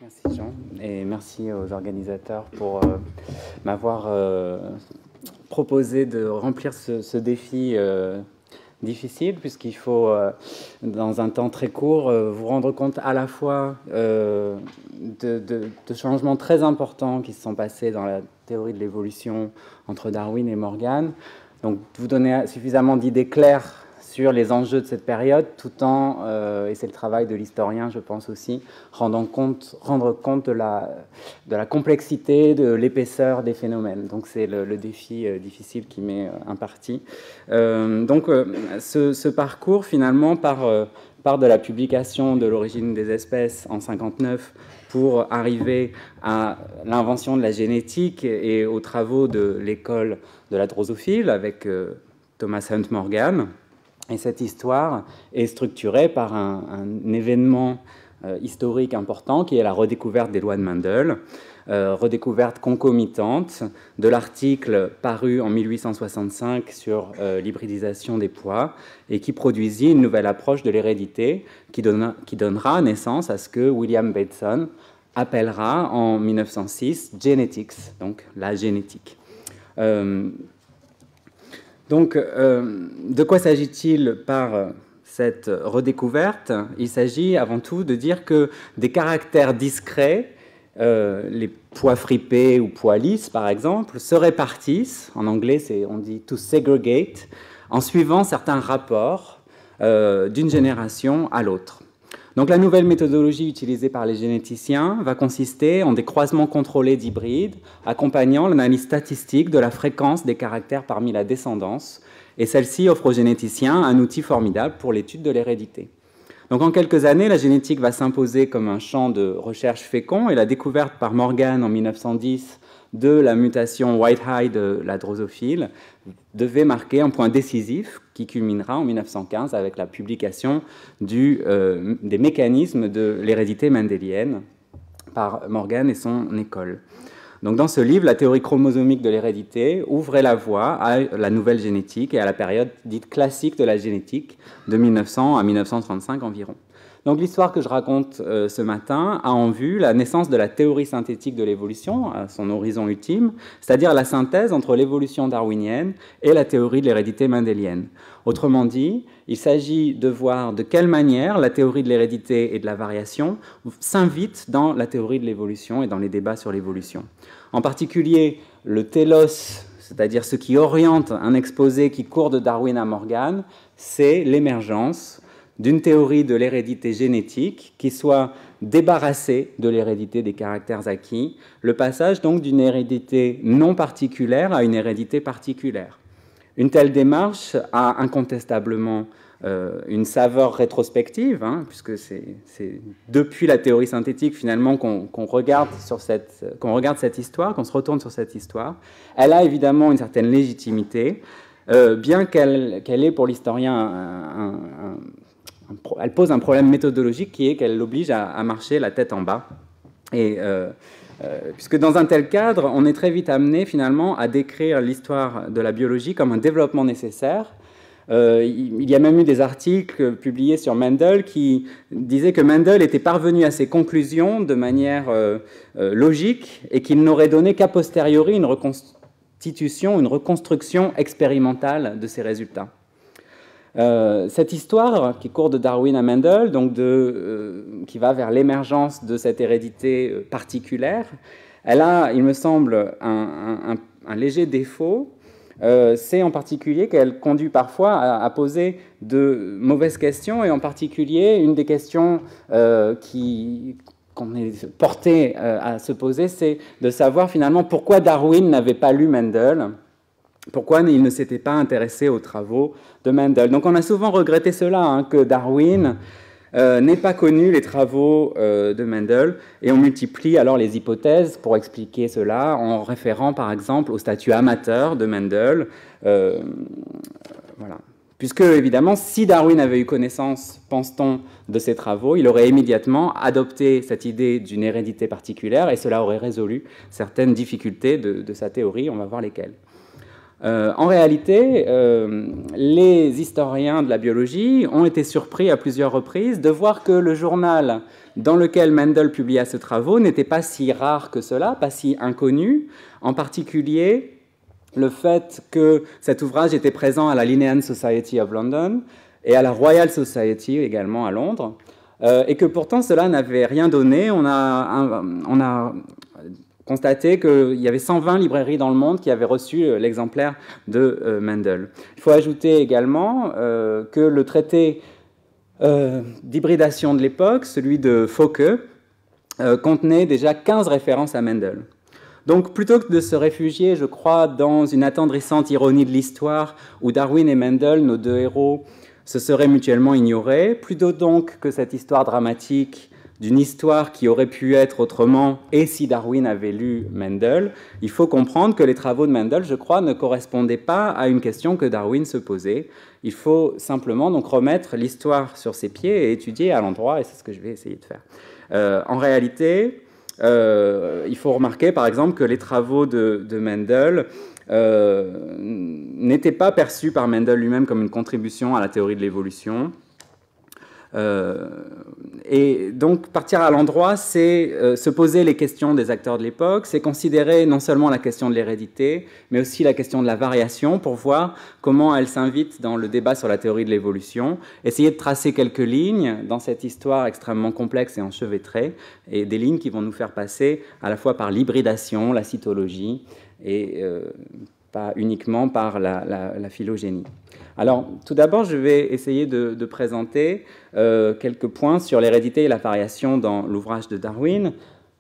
Merci Jean, et merci aux organisateurs pour m'avoir proposé de remplir ce défi difficile, puisqu'il faut, dans un temps très court, vous rendre compte à la fois de changements très importants qui se sont passés dans la théorie de l'évolution entre Darwin et Morgan, donc vous donner suffisamment d'idées claires sur les enjeux de cette période, tout en, et c'est le travail de l'historien, je pense aussi, rendre compte de la complexité, de l'épaisseur des phénomènes. Donc c'est le défi difficile qui m'est imparti. Ce parcours, finalement, part de la publication de l'origine des espèces en 1959 pour arriver à l'invention de la génétique et aux travaux de l'école de la drosophile avec Thomas Hunt Morgan. Et cette histoire est structurée par un événement historique important qui est la redécouverte des lois de Mendel, redécouverte concomitante de l'article paru en 1865 sur l'hybridisation des pois et qui produisit une nouvelle approche de l'hérédité qui donnera naissance à ce que William Bateson appellera en 1906 genetics, donc la génétique. De quoi s'agit-il par cette redécouverte? Il s'agit avant tout de dire que des caractères discrets, les pois fripés ou pois lisses par exemple, se répartissent, en anglais on dit to segregate, en suivant certains rapports d'une génération à l'autre. Donc la nouvelle méthodologie utilisée par les généticiens va consister en des croisements contrôlés d'hybrides, accompagnant l'analyse statistique de la fréquence des caractères parmi la descendance, et celle-ci offre aux généticiens un outil formidable pour l'étude de l'hérédité. Donc en quelques années, la génétique va s'imposer comme un champ de recherche fécond, et la découverte par Morgan en 1910 de la mutation white-high de la drosophile devait marquer un point décisif qui culminera en 1915 avec la publication des mécanismes de l'hérédité mendélienne par Morgan et son école. Donc dans ce livre, la théorie chromosomique de l'hérédité ouvrait la voie à la nouvelle génétique et à la période dite classique de la génétique de 1900 à 1935 environ. Donc l'histoire que je raconte ce matin a en vue la naissance de la théorie synthétique de l'évolution à son horizon ultime, c'est-à-dire la synthèse entre l'évolution darwinienne et la théorie de l'hérédité mendélienne. Autrement dit, il s'agit de voir de quelle manière la théorie de l'hérédité et de la variation s'invite dans la théorie de l'évolution et dans les débats sur l'évolution. En particulier, le télos, c'est-à-dire ce qui oriente un exposé qui court de Darwin à Morgan, c'est l'émergence d'une théorie de l'hérédité génétique qui soit débarrassée de l'hérédité des caractères acquis, le passage donc d'une hérédité non particulière à une hérédité particulière. Une telle démarche a incontestablement une saveur rétrospective, puisque c'est depuis la théorie synthétique finalement qu'on regarde cette histoire, qu'on se retourne sur cette histoire. Elle a évidemment une certaine légitimité, bien qu'elle ait pour l'historien elle pose un problème méthodologique qui est qu'elle l'oblige à marcher la tête en bas. Et puisque dans un tel cadre, on est très vite amené finalement à décrire l'histoire de la biologie comme un développement nécessaire. Il y a même eu des articles publiés sur Mendel qui disaient que Mendel était parvenu à ses conclusions de manière logique et qu'il n'aurait donné qu'a posteriori une reconstruction expérimentale de ses résultats. Cette histoire qui court de Darwin à Mendel, donc qui va vers l'émergence de cette hérédité particulière, elle a, il me semble, un léger défaut. C'est en particulier qu'elle conduit parfois à poser de mauvaises questions, et en particulier, une des questions qu'on est porté à se poser, c'est de savoir finalement pourquoi Darwin n'avait pas lu Mendel. Pourquoi il ne s'était pas intéressé aux travaux de Mendel. Donc on a souvent regretté cela, que Darwin n'ait pas connu les travaux de Mendel, et on multiplie alors les hypothèses pour expliquer cela en référant par exemple au statut amateur de Mendel. Voilà. Puisque évidemment, si Darwin avait eu connaissance, pense-t-on, de ses travaux, il aurait immédiatement adopté cette idée d'une hérédité particulière, et cela aurait résolu certaines difficultés de sa théorie, on va voir lesquelles. En réalité, les historiens de la biologie ont été surpris à plusieurs reprises de voir que le journal dans lequel Mendel publia ce travaux n'était pas si rare que cela, pas si inconnu, en particulier le fait que cet ouvrage était présent à la Linnean Society of London et à la Royal Society également à Londres, et que pourtant cela n'avait rien donné. On a constaté qu'il y avait 120 librairies dans le monde qui avaient reçu l'exemplaire de Mendel. Il faut ajouter également que le traité d'hybridation de l'époque, celui de Focke, contenait déjà 15 références à Mendel. Donc, plutôt que de se réfugier, je crois, dans une attendrissante ironie de l'histoire où Darwin et Mendel, nos deux héros, se seraient mutuellement ignorés, plutôt donc que cette histoire dramatique d'une histoire qui aurait pu être autrement, et si Darwin avait lu Mendel, il faut comprendre que les travaux de Mendel, je crois, ne correspondaient pas à une question que Darwin se posait. Il faut simplement donc remettre l'histoire sur ses pieds et étudier à l'endroit, et c'est ce que je vais essayer de faire. En réalité, il faut remarquer, par exemple, que les travaux de Mendel n'étaient pas perçus par Mendel lui-même comme une contribution à la théorie de l'évolution. Et donc partir à l'endroit, c'est se poser les questions des acteurs de l'époque, c'est considérer non seulement la question de l'hérédité, mais aussi la question de la variation pour voir comment elle s'invite dans le débat sur la théorie de l'évolution, essayer de tracer quelques lignes dans cette histoire extrêmement complexe et enchevêtrée, et des lignes qui vont nous faire passer à la fois par l'hybridation, la cytologie, et pas uniquement par la phylogénie. Alors, tout d'abord, je vais essayer de présenter quelques points sur l'hérédité et la variation dans l'ouvrage de Darwin,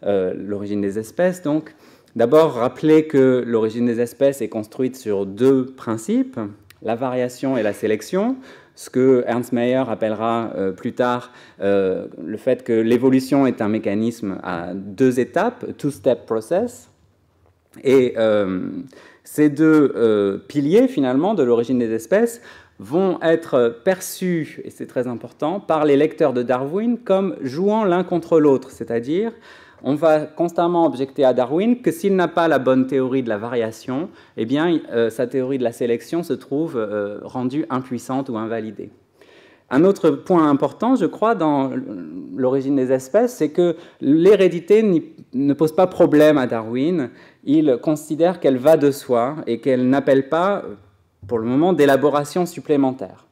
L'origine des espèces. Donc, d'abord, rappeler que l'origine des espèces est construite sur deux principes, la variation et la sélection, ce que Ernst Mayr appellera plus tard le fait que l'évolution est un mécanisme à deux étapes, two-step process, et ces deux piliers, finalement, de l'origine des espèces vont être perçus, et c'est très important, par les lecteurs de Darwin comme jouant l'un contre l'autre. C'est-à-dire, on va constamment objecter à Darwin que s'il n'a pas la bonne théorie de la variation, eh bien, sa théorie de la sélection se trouve rendue impuissante ou invalidée. Un autre point important, je crois, dans l'origine des espèces, c'est que l'hérédité ne pose pas problème à Darwin. Il considère qu'elle va de soi et qu'elle n'appelle pas, pour le moment, d'élaboration supplémentaire.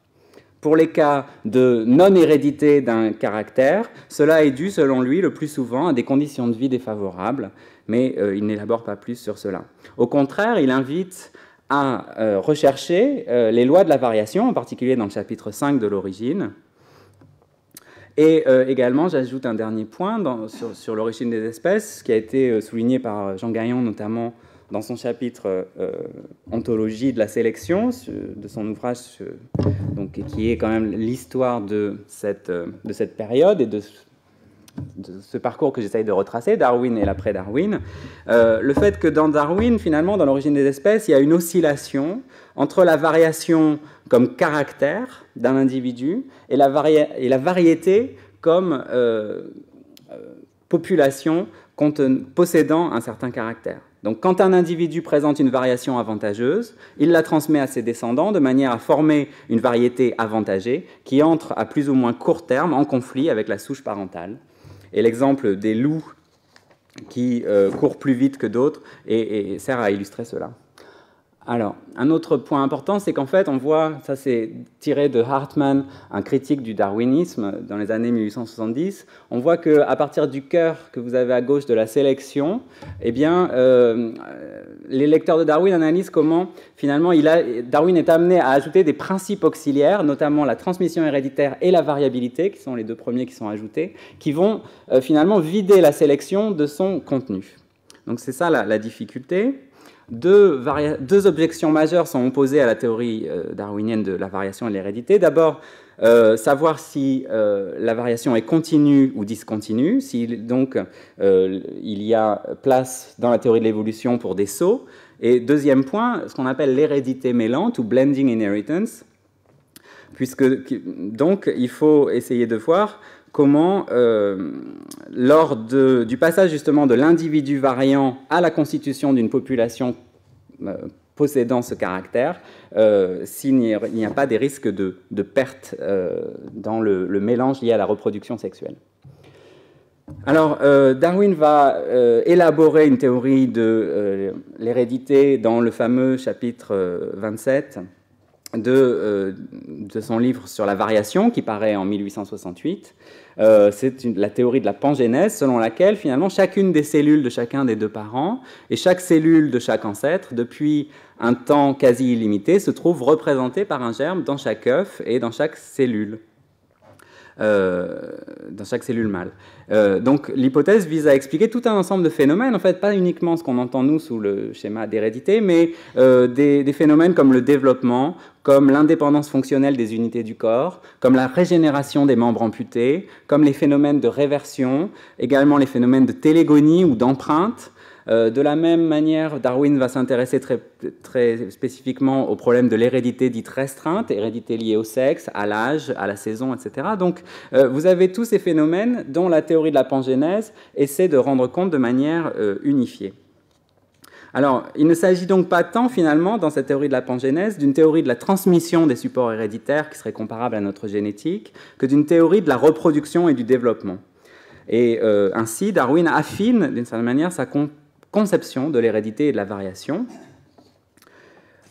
Pour les cas de non-hérédité d'un caractère, cela est dû, selon lui, le plus souvent à des conditions de vie défavorables, mais il n'élabore pas plus sur cela. Au contraire, il invite à rechercher les lois de la variation, en particulier dans le chapitre 5 de l'origine. Et également, j'ajoute un dernier point sur l'origine des espèces, qui a été souligné par Jean Gaillon, notamment dans son chapitre Ontologie de la sélection, de son ouvrage, donc, qui est quand même l'histoire de cette période et de ce parcours que j'essaye de retracer, Darwin et l'après-Darwin, le fait que dans Darwin, finalement, dans l'origine des espèces, il y a une oscillation entre la variation comme caractère d'un individu et la variété comme population possédant un certain caractère. Donc, quand un individu présente une variation avantageuse, il la transmet à ses descendants de manière à former une variété avantagée qui entre à plus ou moins court terme en conflit avec la souche parentale. Et l'exemple des loups qui courent plus vite que d'autres et sert à illustrer cela. Alors, un autre point important, c'est qu'en fait, on voit, ça c'est tiré de Hartmann, un critique du darwinisme dans les années 1870, on voit qu'à partir du cœur que vous avez à gauche de la sélection, eh bien, les lecteurs de Darwin analysent comment, finalement, Darwin est amené à ajouter des principes auxiliaires, notamment la transmission héréditaire et la variabilité, qui sont les deux premiers qui sont ajoutés, qui vont finalement vider la sélection de son contenu. Donc c'est ça la difficulté. Deux objections majeures sont opposées à la théorie darwinienne de la variation et de l'hérédité. D'abord, savoir si la variation est continue ou discontinue, si donc il y a place dans la théorie de l'évolution pour des sauts. Et deuxième point, ce qu'on appelle l'hérédité mêlante ou blending inheritance, puisque donc il faut essayer de voir comment, lors du passage justement de l'individu variant à la constitution d'une population possédant ce caractère, s'il n'y a pas des risques de perte dans le mélange lié à la reproduction sexuelle. Alors, Darwin va élaborer une théorie de l'hérédité dans le fameux chapitre 27 de son livre sur la variation, qui paraît en 1868. C'est la théorie de la pangénèse, selon laquelle, finalement, chacune des cellules de chacun des deux parents et chaque cellule de chaque ancêtre, depuis un temps quasi illimité, se trouve représentée par un germe dans chaque œuf et dans chaque cellule. Mâle. Donc l'hypothèse vise à expliquer tout un ensemble de phénomènes, en fait pas uniquement ce qu'on entend nous sous le schéma d'hérédité, mais des phénomènes comme le développement, comme l'indépendance fonctionnelle des unités du corps, comme la régénération des membres amputés, comme les phénomènes de réversion, également les phénomènes de télégonie ou d'empreinte. De la même manière, Darwin va s'intéresser très spécifiquement au problème de l'hérédité dite restreinte, hérédité liée au sexe, à l'âge, à la saison, etc. Donc, vous avez tous ces phénomènes dont la théorie de la pangénèse essaie de rendre compte de manière unifiée. Alors, il ne s'agit donc pas tant, finalement, dans cette théorie de la pangénèse, d'une théorie de la transmission des supports héréditaires qui serait comparable à notre génétique, que d'une théorie de la reproduction et du développement. Et ainsi, Darwin affine, d'une certaine manière, sa conception de l'hérédité et de la variation.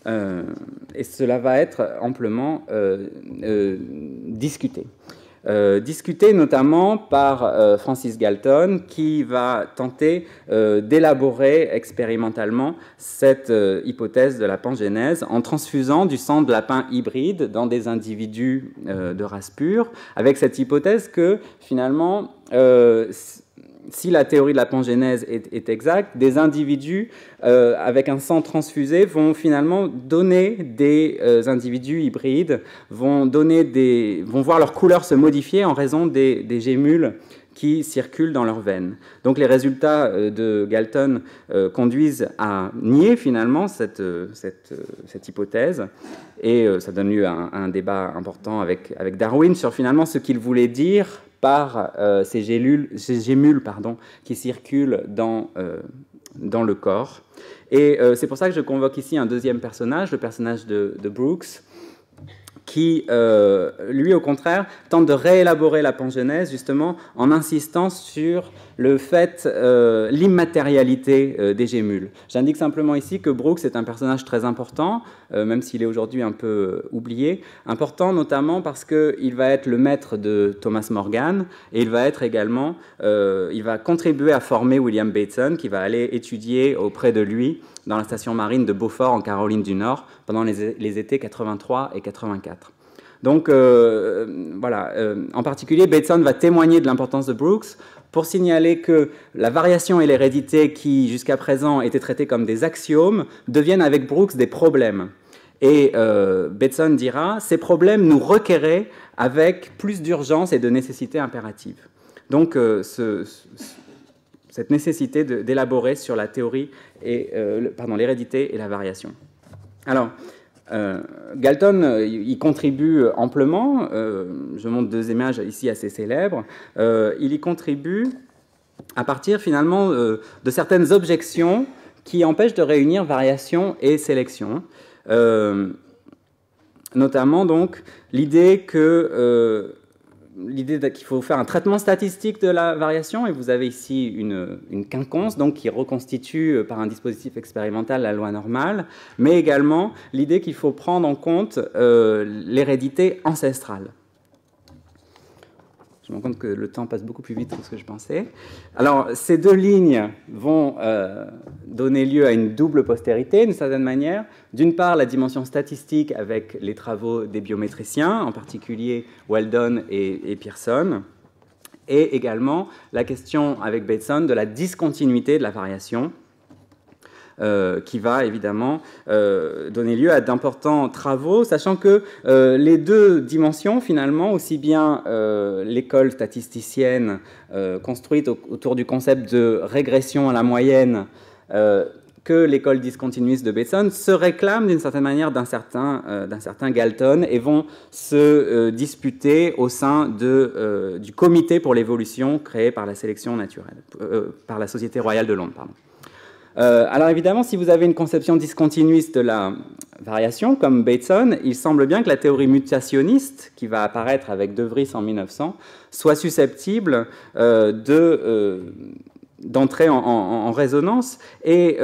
Et cela va être amplement discuté. Discuté notamment par Francis Galton, qui va tenter d'élaborer expérimentalement cette hypothèse de la pangénèse en transfusant du sang de lapin hybride dans des individus de race pure, avec cette hypothèse que finalement, si la théorie de la pangénèse est exacte, des individus avec un sang transfusé vont finalement donner des individus hybrides, vont voir leur couleur se modifier en raison des gémules qui circulent dans leurs veines. Donc les résultats de Galton conduisent à nier finalement cette hypothèse, et ça donne lieu à un débat important avec Darwin sur finalement ce qu'il voulait dire par ces gémules qui circulent dans le corps. Et c'est pour ça que je convoque ici un deuxième personnage, le personnage de Brooks, qui, lui, au contraire, tente de réélaborer la pangénèse, justement, en insistant sur le fait, l'immatérialité des gémules. J'indique simplement ici que Brooks est un personnage très important, même s'il est aujourd'hui un peu oublié, important notamment parce qu'il va être le maître de Thomas Morgan, et il va être également, il va contribuer à former William Bateson, qui va aller étudier auprès de lui dans la station marine de Beaufort, en Caroline du Nord, pendant les étés 83 et 84. Donc, voilà. En particulier, Bateson va témoigner de l'importance de Brooks pour signaler que la variation et l'hérédité, qui jusqu'à présent étaient traitées comme des axiomes, deviennent avec Brooks des problèmes. Et Bateson dira « Ces problèmes nous requéraient avec plus d'urgence et de nécessité impérative ». Donc, cette nécessité d'élaborer sur la théorie et l'hérédité et la variation. Alors, Galton y contribue amplement. Je montre deux images ici assez célèbres. Il y contribue à partir finalement de certaines objections qui empêchent de réunir variation et sélection. Notamment donc l'idée qu'il faut faire un traitement statistique de la variation, et vous avez ici une quinconce donc, qui reconstitue par un dispositif expérimental la loi normale, mais également l'idée qu'il faut prendre en compte l'hérédité ancestrale. Je me rends compte que le temps passe beaucoup plus vite que ce que je pensais. Alors, ces deux lignes vont donner lieu à une double postérité, d'une certaine manière. D'une part, la dimension statistique avec les travaux des biométriciens, en particulier Weldon et Pearson, et également la question avec Bateson de la discontinuité de la variation, qui va évidemment donner lieu à d'importants travaux, sachant que les deux dimensions, finalement, aussi bien l'école statisticienne construite autour du concept de régression à la moyenne que l'école discontinuiste de Bateson, se réclament d'une certaine manière d'un certain Galton et vont se disputer au sein du comité pour l'évolution créé par la sélection naturelle, par la Société royale de Londres, pardon. Alors évidemment, si vous avez une conception discontinuiste de la variation, comme Bateson, il semble bien que la théorie mutationniste, qui va apparaître avec De Vries en 1900, soit susceptible d'entrer en résonance. Et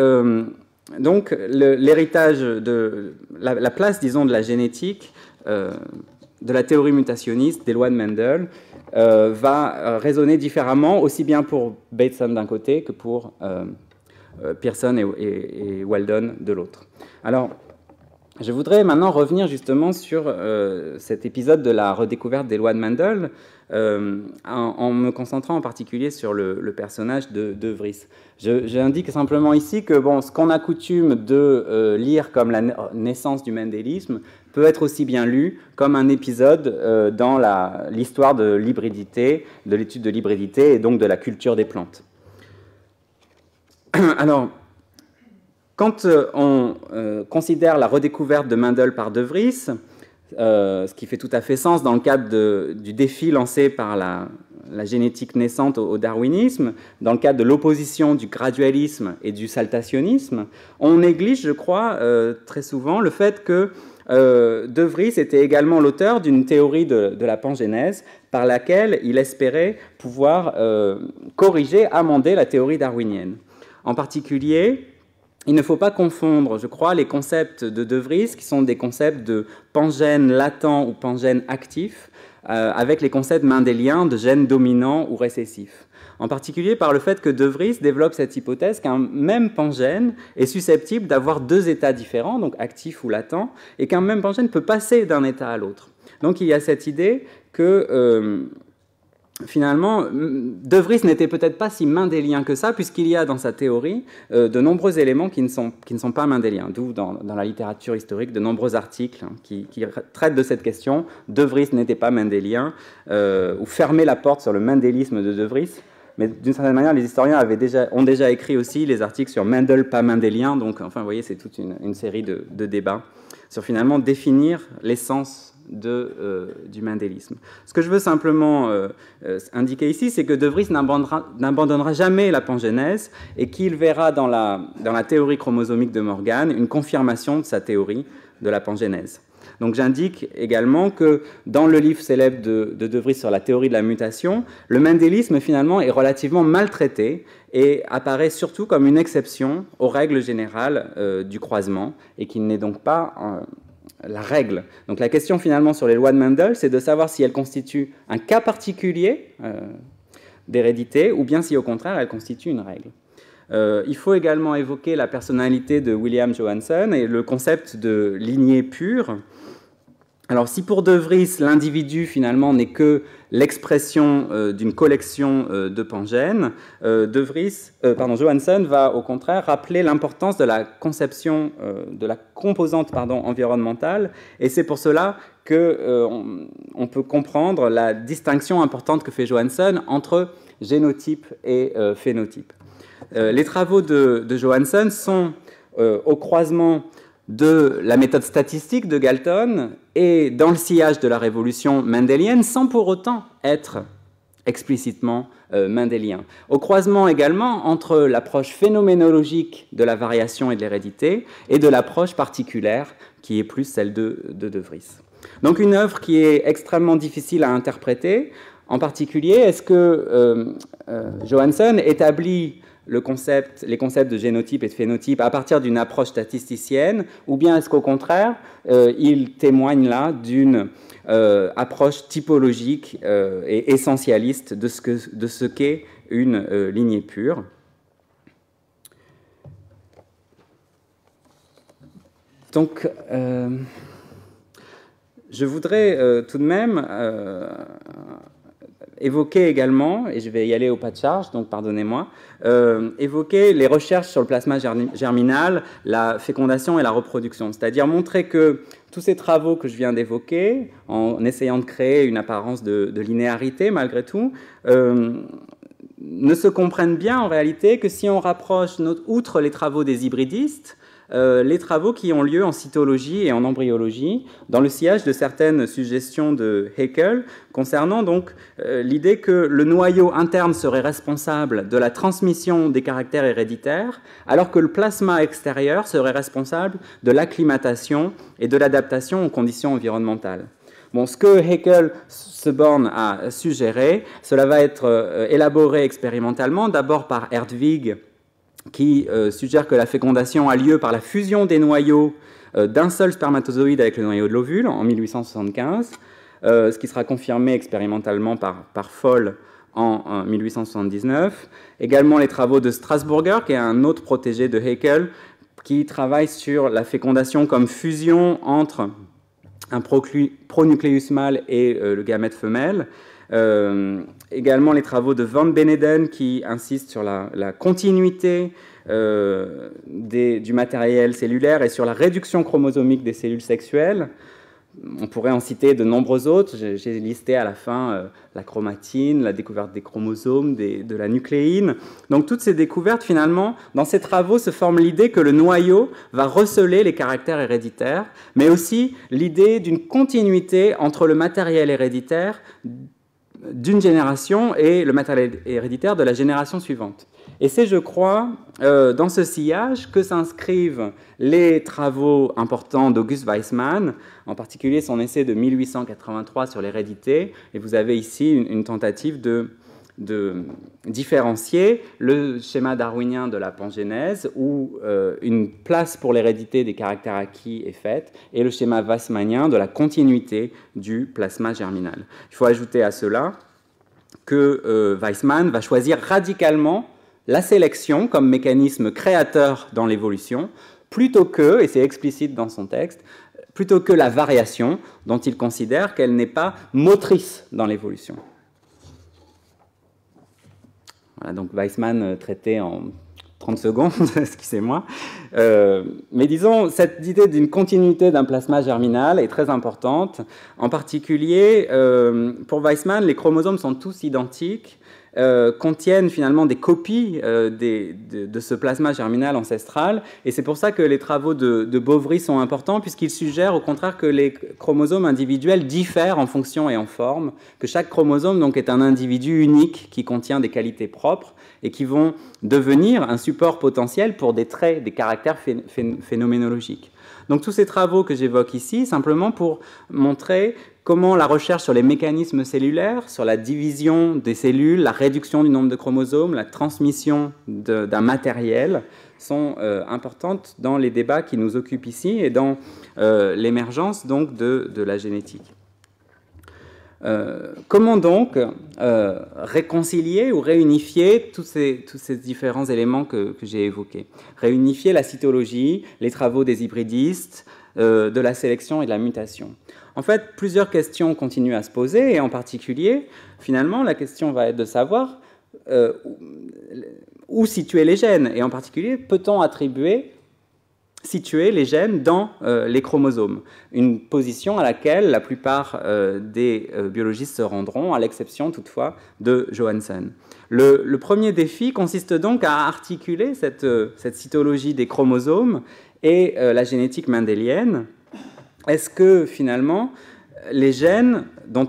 donc l'héritage de la place, disons, de la génétique, de la théorie mutationniste, des lois de Mendel, va résonner différemment, aussi bien pour Bateson d'un côté que pour Pearson et Weldon de l'autre. Alors, je voudrais maintenant revenir justement sur cet épisode de la redécouverte des lois de Mendel, en me concentrant en particulier sur le personnage de Vries. J'indique simplement ici que bon, ce qu'on a coutume de lire comme la naissance du mendélisme peut être aussi bien lu comme un épisode dans l'histoire de l'hybridité, de l'étude de l'hybridité et donc de la culture des plantes. Alors, quand on considère la redécouverte de Mendel par De Vries, ce qui fait tout à fait sens dans le cadre du défi lancé par la génétique naissante au darwinisme, dans le cadre de l'opposition du gradualisme et du saltationnisme, on néglige, je crois, très souvent le fait que De Vries était également l'auteur d'une théorie de la pangénèse par laquelle il espérait pouvoir corriger, amender la théorie darwinienne. En particulier, il ne faut pas confondre, je crois, les concepts de Vries, qui sont des concepts de pangène latent ou pangène actif, avec les concepts mendéliens de gène dominant ou récessif. En particulier par le fait que De Vries développe cette hypothèse qu'un même pangène est susceptible d'avoir deux états différents, donc actif ou latent, et qu'un même pangène peut passer d'un état à l'autre. Donc il y a cette idée que finalement, De Vries n'était peut-être pas si mendélien que ça, puisqu'il y a dans sa théorie de nombreux éléments qui ne sont pas mendéliens, d'où dans la littérature historique de nombreux articles qui traitent de cette question. De Vries n'était pas mendélien, ou fermer la porte sur le mendélisme de Vries. Mais d'une certaine manière, les historiens ont déjà écrit aussi les articles sur Mendel, pas mendélien. Donc, enfin, vous voyez, c'est toute une série de débats sur finalement définir l'essence du mendélisme. Ce que je veux simplement indiquer ici, c'est que De Vries n'abandonnera jamais la pangénèse et qu'il verra dans la théorie chromosomique de Morgan une confirmation de sa théorie de la pangénèse. Donc j'indique également que dans le livre célèbre de Vries sur la théorie de la mutation, le mendélisme finalement est relativement maltraité et apparaît surtout comme une exception aux règles générales du croisement et qu'il n'est donc pas la règle. Donc la question finalement sur les lois de Mendel, c'est de savoir si elles constituent un cas particulier d'hérédité ou bien si au contraire elles constituent une règle. Il faut également évoquer la personnalité de William Johanson et le concept de lignée pure. Alors si pour De Vries, l'individu finalement n'est que l'expression d'une collection de pangènes, Johanson va au contraire rappeler l'importance de la conception de la composante environnementale, et c'est pour cela qu'on peut comprendre la distinction importante que fait Johanson entre génotype et phénotype. Les travaux de Johanson sont au croisement de la méthode statistique de Galton et dans le sillage de la révolution mendélienne, sans pour autant être explicitement mendélien. Au croisement également entre l'approche phénoménologique de la variation et de l'hérédité et de l'approche particulière qui est plus celle de Vries. Donc une œuvre qui est extrêmement difficile à interpréter. En particulier, est-ce que Johanson établit les concepts de génotype et de phénotype à partir d'une approche statisticienne, ou bien est-ce qu'au contraire, il témoigne là d'une approche typologique et essentialiste de ce qu'est une lignée pure. Donc, je voudrais tout de même évoquer également, et je vais y aller au pas de charge, donc pardonnez-moi, évoquer les recherches sur le plasma germinal, la fécondation et la reproduction. C'est-à-dire montrer que tous ces travaux que je viens d'évoquer, en essayant de créer une apparence de linéarité malgré tout, ne se comprennent bien en réalité que si on rapproche, outre les travaux des hybridistes, les travaux qui ont lieu en cytologie et en embryologie, dans le sillage de certaines suggestions de Haeckel, concernant donc l'idée que le noyau interne serait responsable de la transmission des caractères héréditaires, alors que le plasma extérieur serait responsable de l'acclimatation et de l'adaptation aux conditions environnementales. Bon, ce que Haeckel se borne à suggérer, cela va être élaboré expérimentalement, d'abord par Erdwig, qui suggère que la fécondation a lieu par la fusion des noyaux d'un seul spermatozoïde avec le noyau de l'ovule en 1875, ce qui sera confirmé expérimentalement par Foll en 1879. Également les travaux de Strasburger, qui est un autre protégé de Haeckel, qui travaille sur la fécondation comme fusion entre un pronucléus mâle et le gamète femelle. Également les travaux de Van Beneden qui insistent sur la continuité du matériel cellulaire et sur la réduction chromosomique des cellules sexuelles. On pourrait en citer de nombreux autres. J'ai listé à la fin la chromatine, la découverte des chromosomes, de la nucléine. Donc toutes ces découvertes, finalement, dans ces travaux se forme l'idée que le noyau va receler les caractères héréditaires, mais aussi l'idée d'une continuité entre le matériel héréditaire d'une génération et le matériel héréditaire de la génération suivante. Et c'est, je crois, dans ce sillage que s'inscrivent les travaux importants d'August Weismann, en particulier son essai de 1883 sur l'hérédité. Et vous avez ici une tentative de différencier le schéma darwinien de la pangénèse, où une place pour l'hérédité des caractères acquis est faite, et le schéma weissmannien de la continuité du plasma germinal. Il faut ajouter à cela que Weismann va choisir radicalement la sélection comme mécanisme créateur dans l'évolution, plutôt que, et c'est explicite dans son texte, plutôt que la variation, dont il considère qu'elle n'est pas motrice dans l'évolution. Voilà, donc Weismann traité en 30 secondes, excusez-moi. Mais disons, cette idée d'une continuité d'un plasma germinal est très importante. En particulier, pour Weismann, les chromosomes sont tous identiques, contiennent finalement des copies de ce plasma germinal ancestral, et c'est pour ça que les travaux de Boveri sont importants, puisqu'ils suggèrent au contraire que les chromosomes individuels diffèrent en fonction et en forme, que chaque chromosome donc est un individu unique qui contient des qualités propres et qui vont devenir un support potentiel pour des traits, des caractères phénoménologiques. Donc tous ces travaux que j'évoque ici, simplement pour montrer comment la recherche sur les mécanismes cellulaires, sur la division des cellules, la réduction du nombre de chromosomes, la transmission d'un matériel sont importantes dans les débats qui nous occupent ici et dans l'émergence donc de la génétique. Comment donc réconcilier ou réunifier tous ces différents éléments que j'ai évoqués? Réunifier la cytologie, les travaux des hybridistes, de la sélection et de la mutation. En fait, plusieurs questions continuent à se poser, et en particulier, finalement, la question va être de savoir où situer les gènes, et en particulier, peut-on situer les gènes dans les chromosomes, une position à laquelle la plupart des biologistes se rendront, à l'exception toutefois de Johansen. Le premier défi consiste donc à articuler cette cytologie des chromosomes et la génétique mendélienne. Est-ce que finalement les gènes dont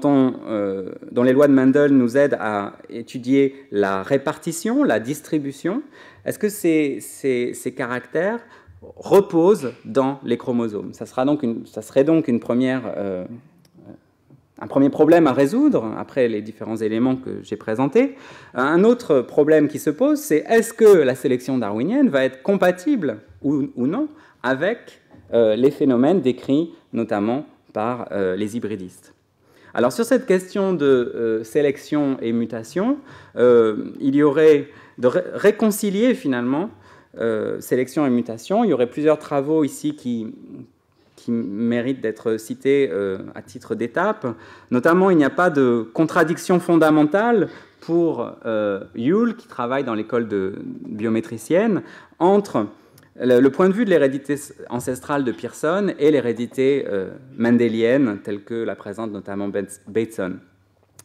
les lois de Mendel nous aident à étudier la répartition, la distribution, est-ce que ces caractères reposent dans les chromosomes? Ça serait donc un premier problème à résoudre, après les différents éléments que j'ai présentés. Un autre problème qui se pose, c'est est-ce que la sélection darwinienne va être compatible ou non avec les phénomènes décrits notamment par les hybridistes. Alors sur cette question de sélection et mutation, il y aurait de réconcilier finalement sélection et mutation. Il y aurait plusieurs travaux ici qui méritent d'être cités à titre d'étape. Notamment, il n'y a pas de contradiction fondamentale pour Yule, qui travaille dans l'école de biométricienne, entre le point de vue de l'hérédité ancestrale de Pearson et l'hérédité mendélienne, telle que la présente notamment Bateson.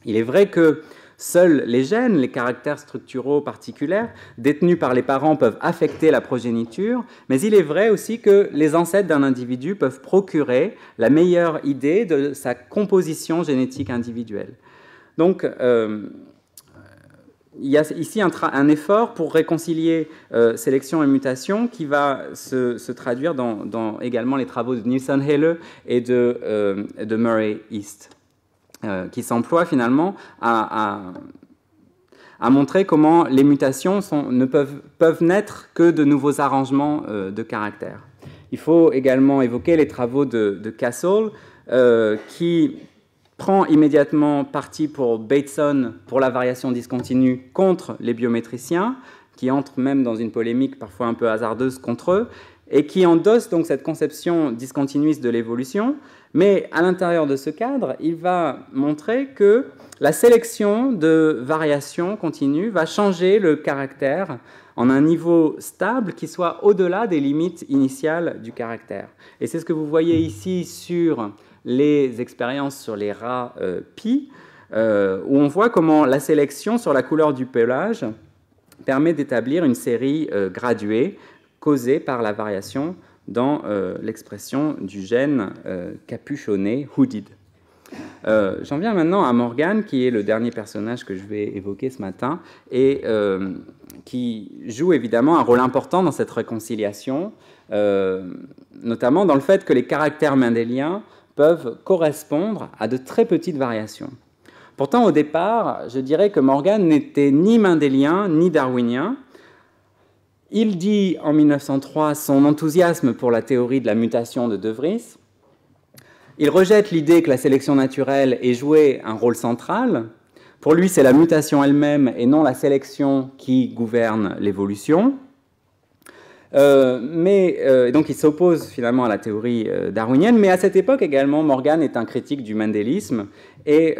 Il est vrai que seuls les gènes, les caractères structuraux particuliers détenus par les parents peuvent affecter la progéniture, mais il est vrai aussi que les ancêtres d'un individu peuvent procurer la meilleure idée de sa composition génétique individuelle. Donc, il y a ici un effort pour réconcilier sélection et mutation qui va se traduire dans également les travaux de Nielsen-Hele et de Murray East, qui s'emploient finalement à montrer comment les mutations peuvent naître que de nouveaux arrangements de caractères. Il faut également évoquer les travaux de Castle, qui prend immédiatement parti pour Bateson pour la variation discontinue contre les biométriciens, qui entrent même dans une polémique parfois un peu hasardeuse contre eux, et qui endosse donc cette conception discontinuiste de l'évolution. Mais à l'intérieur de ce cadre, il va montrer que la sélection de variations continues va changer le caractère en un niveau stable qui soit au-delà des limites initiales du caractère. Et c'est ce que vous voyez ici sur les expériences sur les rats Pi, où on voit comment la sélection sur la couleur du pelage permet d'établir une série graduée causée par la variation dans l'expression du gène capuchonné, hooded. J'en viens maintenant à Morgan, qui est le dernier personnage que je vais évoquer ce matin, et qui joue évidemment un rôle important dans cette réconciliation, notamment dans le fait que les caractères mendéliens peuvent correspondre à de très petites variations. Pourtant, au départ, je dirais que Morgan n'était ni mendélien ni darwinien. Il dit en 1903 son enthousiasme pour la théorie de la mutation de De Vries. Il rejette l'idée que la sélection naturelle ait joué un rôle central. Pour lui, c'est la mutation elle-même et non la sélection qui gouverne l'évolution. Donc il s'oppose finalement à la théorie darwinienne, mais à cette époque également, Morgan est un critique du mendélisme, et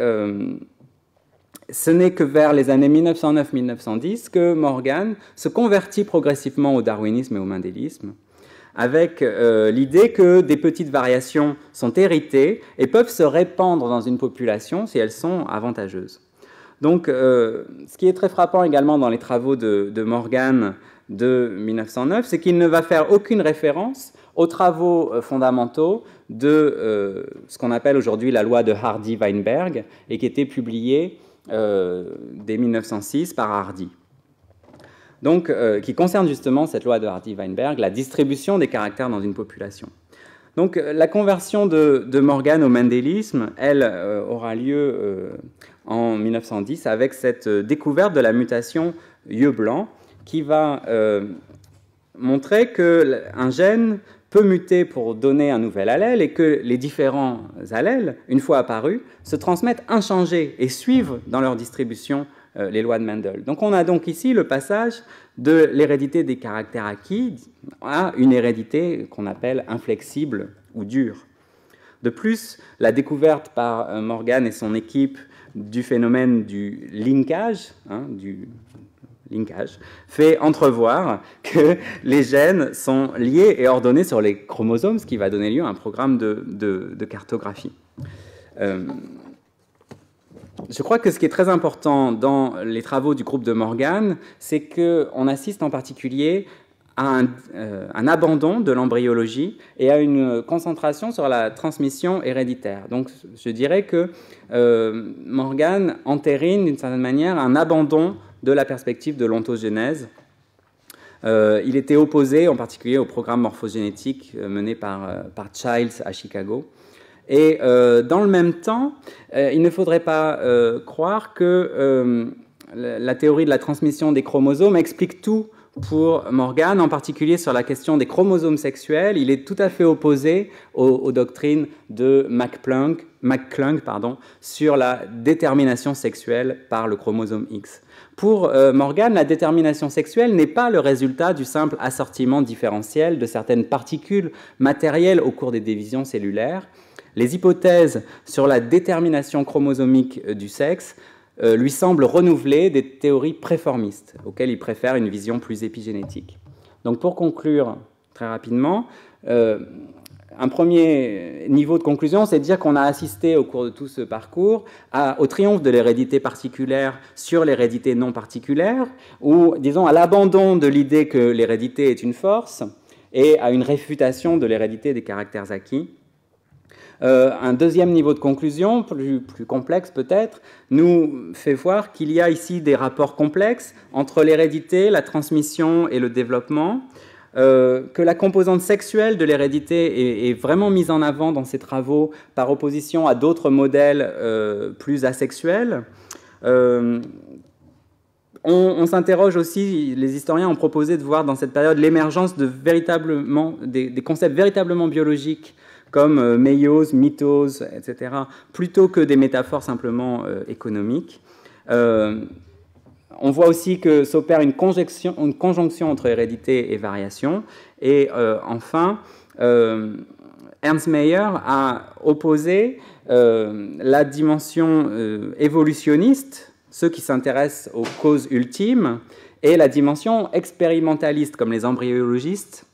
ce n'est que vers les années 1909-1910 que Morgan se convertit progressivement au darwinisme et au mendélisme, avec l'idée que des petites variations sont héritées et peuvent se répandre dans une population si elles sont avantageuses. Donc, ce qui est très frappant également dans les travaux de Morgan de 1909, c'est qu'il ne va faire aucune référence aux travaux fondamentaux de ce qu'on appelle aujourd'hui la loi de Hardy-Weinberg, et qui était publiée dès 1906 par Hardy. Donc, qui concerne justement cette loi de Hardy-Weinberg, la distribution des caractères dans une population. Donc, la conversion de Morgan au mendélisme, elle, aura lieu en 1910 avec cette découverte de la mutation yeux blanc, qui va montrer qu'un gène peut muter pour donner un nouvel allèle et que les différents allèles, une fois apparus, se transmettent inchangés et suivent dans leur distribution les lois de Mendel. Donc on a donc ici le passage de l'hérédité des caractères acquis à une hérédité qu'on appelle inflexible ou dure. De plus, la découverte par Morgan et son équipe du phénomène du linkage, fait entrevoir que les gènes sont liés et ordonnés sur les chromosomes, ce qui va donner lieu à un programme de cartographie. Je crois que ce qui est très important dans les travaux du groupe de Morgan, c'est qu'on assiste en particulier à un abandon de l'embryologie et à une concentration sur la transmission héréditaire. Donc je dirais que Morgan entérine d'une certaine manière un abandon de la perspective de l'ontogénèse. Il était opposé en particulier au programme morphogénétique mené par Childs à Chicago. Et dans le même temps, il ne faudrait pas croire que la théorie de la transmission des chromosomes explique tout pour Morgan, en particulier sur la question des chromosomes sexuels. Il est tout à fait opposé aux doctrines de McClung sur la détermination sexuelle par le chromosome X. Pour Morgan, la détermination sexuelle n'est pas le résultat du simple assortiment différentiel de certaines particules matérielles au cours des divisions cellulaires. Les hypothèses sur la détermination chromosomique du sexe lui semblent renouveler des théories préformistes, auxquelles il préfère une vision plus épigénétique. Donc pour conclure très rapidement, Un premier niveau de conclusion, c'est de dire qu'on a assisté au cours de tout ce parcours au triomphe de l'hérédité particulière sur l'hérédité non particulière, ou disons à l'abandon de l'idée que l'hérédité est une force et à une réfutation de l'hérédité des caractères acquis. Un deuxième niveau de conclusion, plus complexe peut-être, nous fait voir qu'il y a ici des rapports complexes entre l'hérédité, la transmission et le développement, que la composante sexuelle de l'hérédité est vraiment mise en avant dans ces travaux par opposition à d'autres modèles plus asexuels. On s'interroge aussi, les historiens ont proposé de voir dans cette période l'émergence de des concepts véritablement biologiques comme méiose, mitose, etc., plutôt que des métaphores simplement économiques. On voit aussi que s'opère une conjonction entre hérédité et variation. Et enfin, Ernst Mayr a opposé la dimension évolutionniste, ceux qui s'intéressent aux causes ultimes, et la dimension expérimentaliste, comme les embryologistes,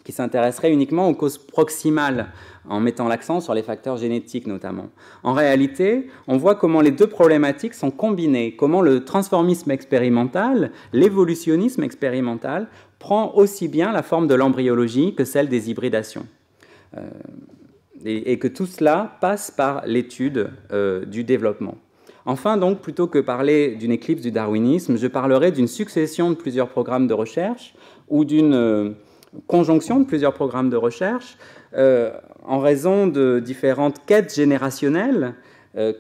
qui s'intéresseraient uniquement aux causes proximales, en mettant l'accent sur les facteurs génétiques notamment. En réalité, on voit comment les deux problématiques sont combinées, comment le transformisme expérimental, l'évolutionnisme expérimental, prend aussi bien la forme de l'embryologie que celle des hybridations. Et que tout cela passe par l'étude du développement. Enfin, donc, plutôt que parler d'une éclipse du darwinisme, je parlerai d'une succession de plusieurs programmes de recherche ou d'une conjonction de plusieurs programmes de recherche en raison de différentes quêtes générationnelles,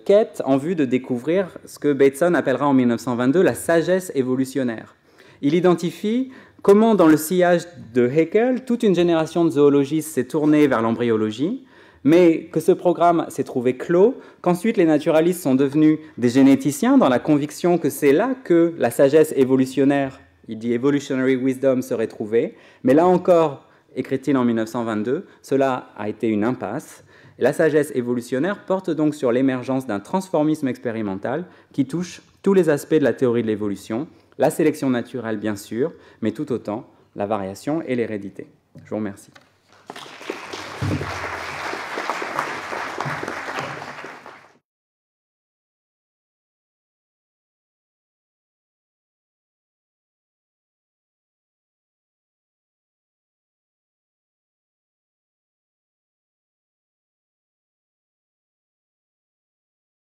quêtes en vue de découvrir ce que Bateson appellera en 1922 la sagesse évolutionnaire. Il identifie comment, dans le sillage de Haeckel, toute une génération de zoologistes s'est tournée vers l'embryologie, mais que ce programme s'est trouvé clos, qu'ensuite les naturalistes sont devenus des généticiens dans la conviction que c'est là que la sagesse évolutionnaire, il dit evolutionary wisdom, serait trouvée, mais là encore, écrit-il en 1922, cela a été une impasse. La sagesse évolutionnaire porte donc sur l'émergence d'un transformisme expérimental qui touche tous les aspects de la théorie de l'évolution, la sélection naturelle bien sûr, mais tout autant la variation et l'hérédité. Je vous remercie.